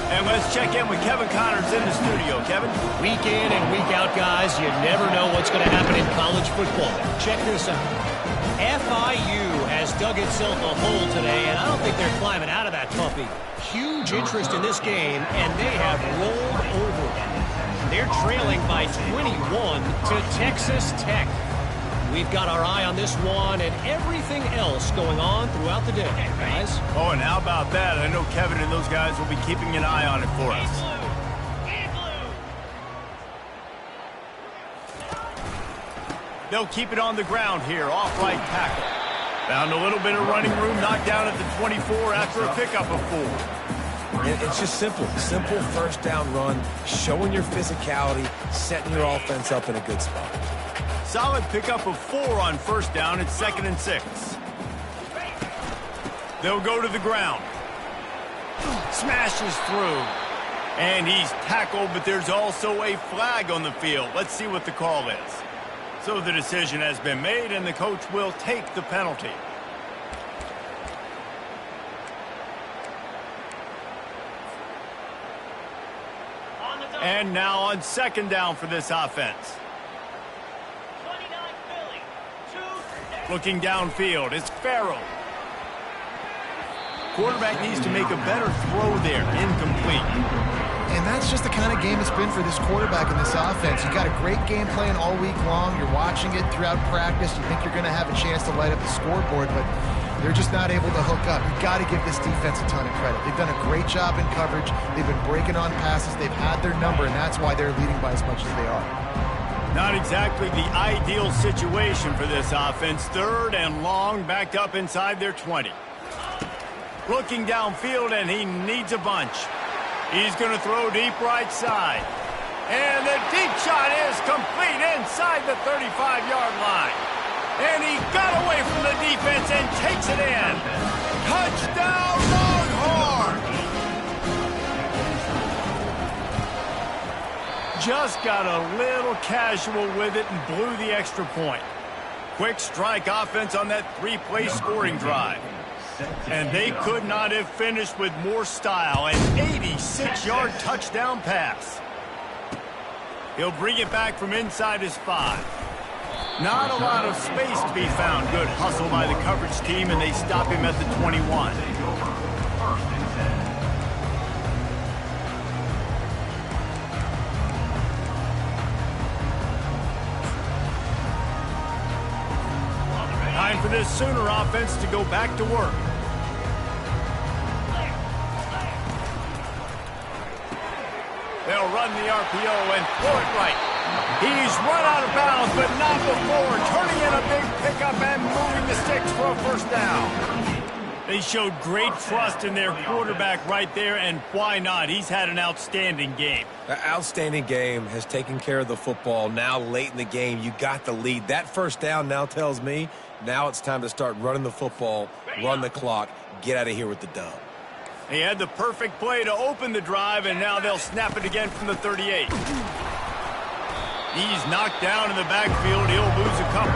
And let's check in with Kevin Connors in the studio. Kevin? Week in and week out, guys, you never know what's going to happen in college football. Check this out. FIU has dug itself a hole today, and I don't think they're climbing out of that puppy. Huge interest in this game, and they have rolled over. They're trailing by 21 to Texas Tech. We've got our eye on this one and everything else going on throughout the day, guys. Oh, and how about that? I know Kevin and those guys will be keeping an eye on it for us. They'll keep it on the ground here, off right tackle. Found a little bit of running room, knocked down at the 24 after a pickup of 4. It's just simple. Simple first down run, showing your physicality, setting your offense up in a good spot. Solid pickup of 4 on first down. It's 2nd and 6. They'll go to the ground. Smashes through. And he's tackled, but there's also a flag on the field. Let's see what the call is. So the decision has been made, and the coach will take the penalty. And now on second down for this offense. Looking downfield, it's Farrell. Quarterback needs to make a better throw there, incomplete. And And that's just the kind of game it's been for this quarterback in this offense. You got a great game plan all week long. You're watching it throughout practice. You think you're going to have a chance to light up the scoreboard, but they're just not able to hook up. You've got to give this defense a ton of credit. They've done a great job in coverage. They've been breaking on passes. They've had their number, and that's why they're leading by as much as they are. Not exactly the ideal situation for this offense. 3rd and long, backed up inside their 20. Looking downfield, and he needs a bunch. He's going to throw deep right side. And the deep shot is complete inside the 35-yard line. And he got away from the defense and takes it in. Touchdown, Longhorns! Just got a little casual with it and blew the extra point. Quick strike offense on that 3-play scoring drive. And they could not have finished with more style. An 86-yard touchdown pass. He'll bring it back from inside his 5. Not a lot of space to be found. Good hustle by the coverage team, and they stop him at the 21. Time for this Sooner offense to go back to work. They'll run the RPO and throw it right. He's run out of bounds, but not before. Turning in a big pickup and moving the sticks for a first down. They showed great trust in their quarterback right there, and why not? He's had an outstanding game. An outstanding game, has taken care of the football. Now late in the game, you got the lead. That first down now tells me now it's time to start running the football, run the clock, get out of here with the dub. He had the perfect play to open the drive, and now they'll snap it again from the 38. He's knocked down in the backfield. He'll lose a couple.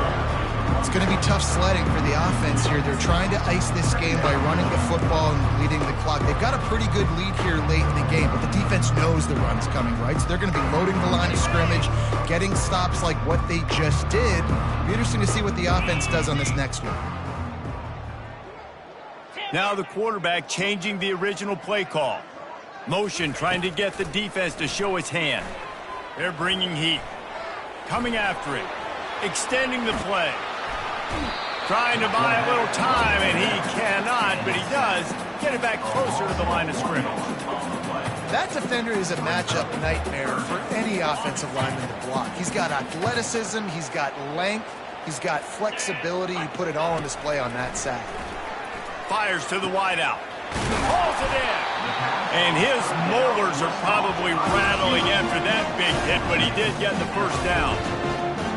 It's going to be tough sledding for the offense here. They're trying to ice this game by running the football and leading the clock. They've got a pretty good lead here late in the game, but the defense knows the run's coming, right? So they're going to be loading the line of scrimmage, getting stops like what they just did. It'll be interesting to see what the offense does on this next one. Now the quarterback changing the original play call. Motion trying to get the defense to show its hand. They're bringing heat. Coming after it. Extending the play. Trying to buy a little time, and he cannot, but he does get it back closer to the line of scrimmage. That defender is a matchup nightmare for any offensive lineman to block. He's got athleticism, he's got length, he's got flexibility. You put it all on display on that sack. Fires to the wideout. Pulls it in. And his molars are probably rattling after that big hit, but he did get the first down.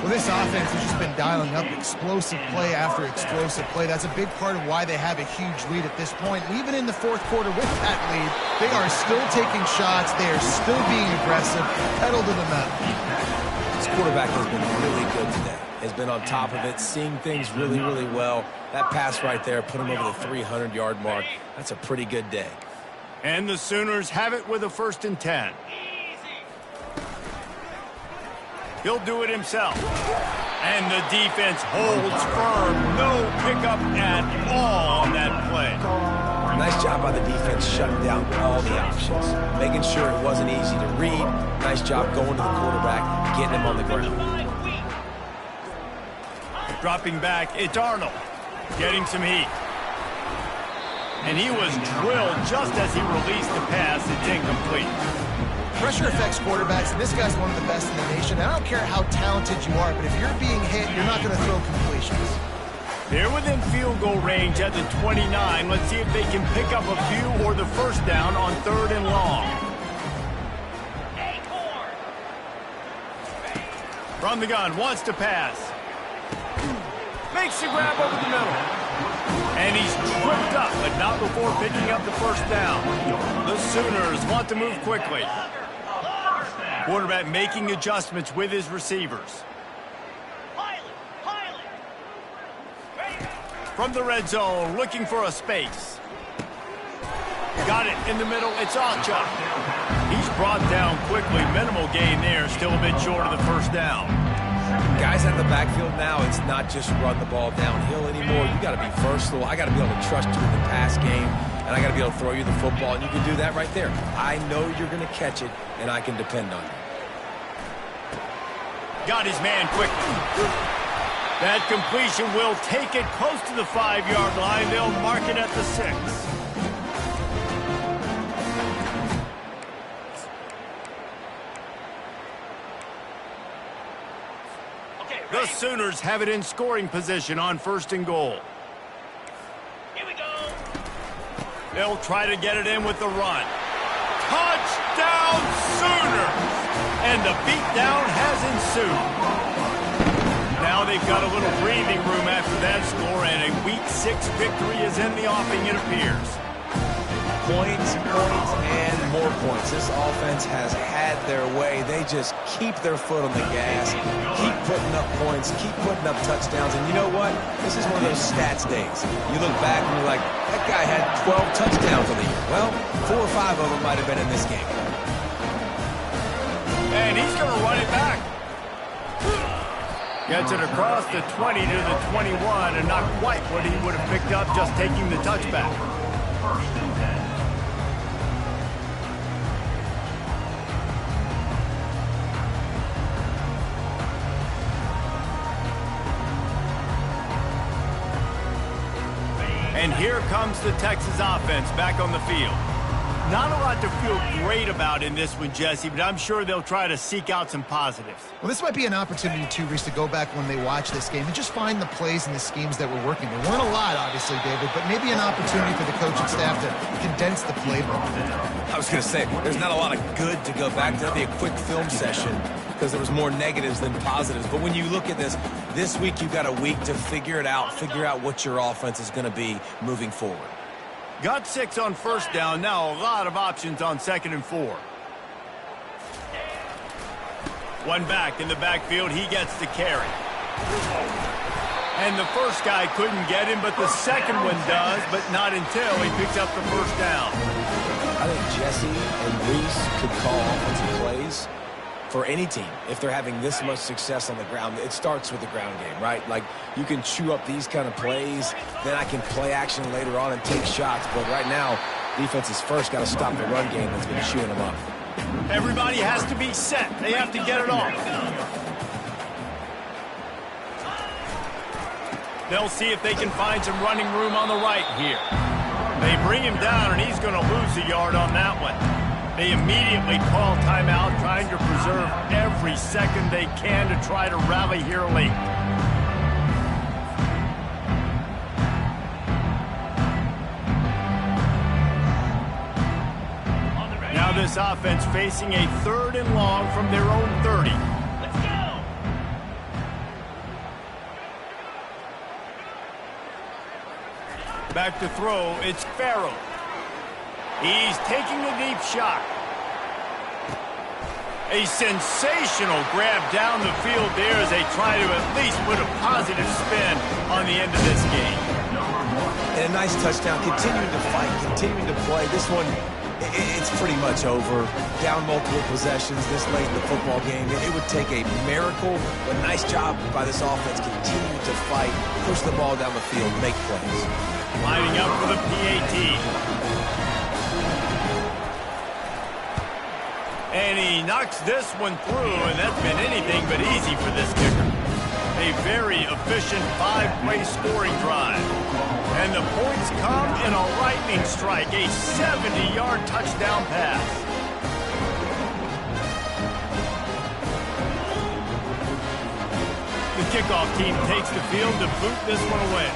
Well, this offense has just been dialing up explosive play after explosive play. That's a big part of why they have a huge lead at this point. Even in the fourth quarter with that lead, they are still taking shots. They are still being aggressive, pedal to the metal. This quarterback has been really good today. Has been on top of it, seeing things really, really well. That pass right there put him over the 300-yard mark. That's a pretty good day. And the Sooners have it with a 1st and 10. He'll do it himself. And the defense holds firm. No pickup at all on that play. Nice job by the defense shutting down all the options. Making sure it wasn't easy to read. Nice job going to the quarterback, getting him on the ground. Dropping back, it's Arnold. Getting some heat. And he was drilled just as he released the pass. It's incomplete. Pressure affects quarterbacks, and this guy's one of the best in the nation. I don't care how talented you are, but if you're being hit, you're not going to throw completions. They're within field goal range at the 29. Let's see if they can pick up a few or the first down on 3rd and long. From the gun, wants to pass. Makes the grab over the middle. And he's tripped up, but not before picking up the first down. The Sooners want to move quickly. Quarterback making adjustments with his receivers. From the red zone, looking for a space. Got it in the middle, it's Ocha. He's brought down quickly, minimal gain there, still a bit short of the first down. Guys out of the backfield now, it's not just run the ball downhill anymore. You got to be versatile. I got to be able to trust you in the pass game. and I got to be able to throw you the football, and you can do that right there. I know you're going to catch it, and I can depend on you. Got his man quickly. That completion will take it close to the 5-yard line. They'll mark it at the 6. The Sooners have it in scoring position on 1st and goal. Here we go. They'll try to get it in with the run. Touchdown Sooners! And the beatdown has ensued. Now they've got a little breathing room after that score, and a Week 6 victory is in the offing, it appears. Points, and more points. This offense has had their way. They just keep their foot on the gas, keep putting up points, keep putting up touchdowns. And you know what? This is one of those stats days. You look back and you're like, that guy had 12 touchdowns on the year. Well, 4 or 5 of them might have been in this game. And he's going to run it back. Gets it across the 20 to the 21, and not quite what he would have picked up just taking the touchback. First and 10. And here comes the Texas offense back on the field. Not a lot to feel great about in this one, Jesse, but I'm sure they'll try to seek out some positives. Well, this might be an opportunity, too, Reese, to go back when they watch this game and just find the plays and the schemes that were working. There weren't a lot, obviously, David, but maybe an opportunity for the coaching staff to condense the playbook. I was going to say, there's not a lot of good to go back to. That'd be a quick film session because there was more negatives than positives. But when you look at this week you've got a week to figure it out, figure out what your offense is going to be moving forward. Got 6 on 1st down. Now a lot of options on 2nd and 4. One back in the backfield. He gets the carry. And the first guy couldn't get him, but the second one does, but not until he picks up the 1st down. I think Jesse and Reese could call offensive plays for any team if they're having this much success on the ground. It starts with the ground game, right? Like, you can chew up these kind of plays, then I can play action later on and take shots. But right now, defense is first got to stop the run game that's been chewing them up. Everybody has to be set. They have to get it off. They'll see if they can find some running room on the right here. They bring him down, and he's going to lose a yard on that one. They immediately call timeout, trying to preserve every second they can to try to rally here late. Now this offense facing a 3rd and long from their own 30. Let's go. Back to throw, it's Farrell. He's taking a deep shot. A sensational grab down the field there as they try to at least put a positive spin on the end of this game. And a nice touchdown, continuing to fight, continuing to play. This one, it's pretty much over. Down multiple possessions this late in the football game. It would take a miracle, but nice job by this offense continuing to fight, push the ball down the field, make plays. Lining up for the PAT. And he knocks this one through, and that's been anything but easy for this kicker. A very efficient 5-play scoring drive. And the points come in a lightning strike, a 70-yard touchdown pass. The kickoff team takes the field to boot this one away.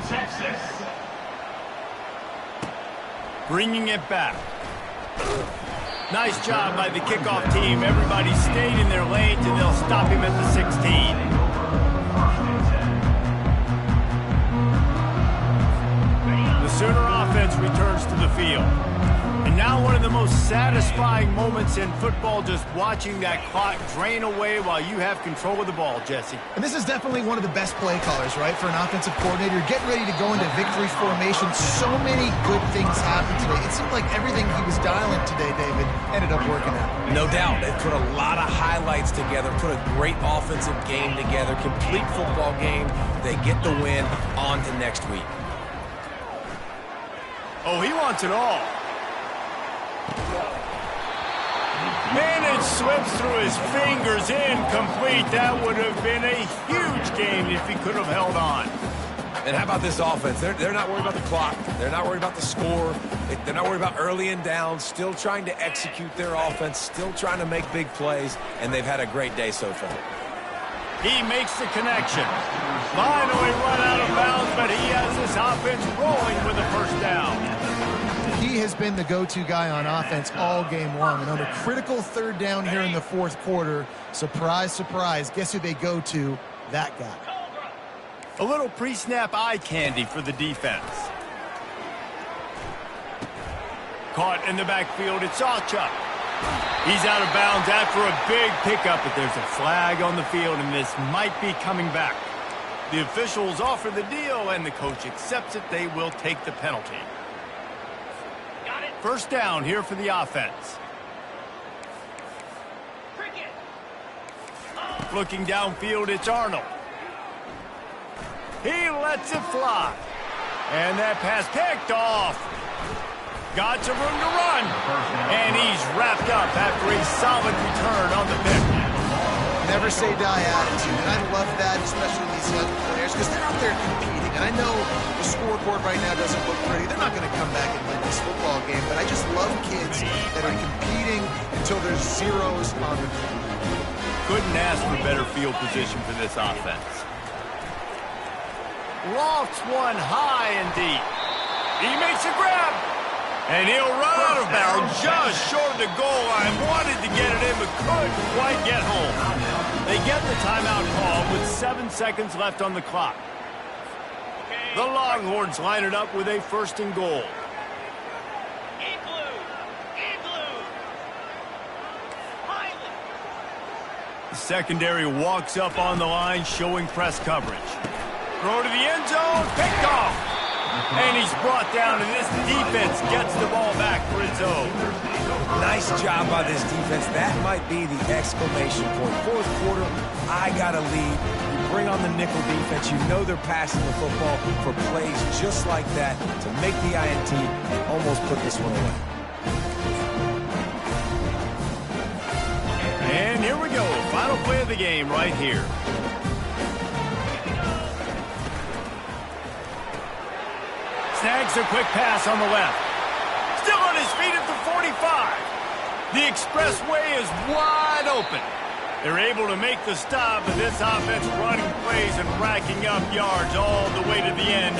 Texas. Bringing it back. Nice job by the kickoff team. Everybody stayed in their lanes, and they'll stop him at the 16. The Sooner offense returns to the field. And now one of the most satisfying moments in football, just watching that clock drain away while you have control of the ball, Jesse. And this is definitely one of the best play callers, right, for an offensive coordinator. Getting ready to go into victory formation. So many good things happened today. It seemed like everything he was dialing today, David, ended up working out. No doubt. They've put a lot of highlights together, put a great offensive game together, complete football game. They get the win. On to next week. Oh, he wants it all. And it slips through his fingers, incomplete. That would have been a huge game if he could have held on. And how about this offense? They're not worried about the clock. They're not worried about the score. They're not worried about early and down. Still trying to execute their offense. Still trying to make big plays. And they've had a great day so far. He makes the connection. Finally run out of bounds, but he has this offense rolling with a first down. He has been the go-to guy on offense all game long. And on a critical third down here in the fourth quarter, surprise, surprise, guess who they go to? That guy. A little pre-snap eye candy for the defense. Caught in the backfield, it's Sawchuk. He's out of bounds after a big pickup, but there's a flag on the field, and this might be coming back. The officials offer the deal, and the coach accepts it. They will take the penalty. First down here for the offense. Looking downfield, it's Arnold. He lets it fly. And that pass picked off. Got some room to run. And he's wrapped up after a solid return on the pick. Never say die attitude. And I love that, especially these young players, because they're out there competing. And I know the scoreboard right now doesn't look pretty. They're not going to come back and win this football game. But I just love kids that are competing until there's zeros on the field. Couldn't ask for better field position for this offense. Lofts one high and deep. He makes a grab. And he'll run out of bounds just short of the goal line. Wanted to get it in, but couldn't quite get home. They get the timeout call with 7 seconds left on the clock. The Longhorns line it up with a first and goal. The secondary walks up on the line, showing press coverage. Throw to the end zone, picked off. And he's brought down, and this defense gets the ball back for its own. Nice job by this defense. That might be the exclamation point. Fourth quarter, I got a lead. You bring on the nickel defense. You know they're passing the football for plays just like that to make the INT and almost put this one away. And here we go. Final play of the game right here. Snags a quick pass on the left. Still on his feet at the 45. The expressway is wide open. They're able to make the stop, but this offense running plays and racking up yards all the way to the end.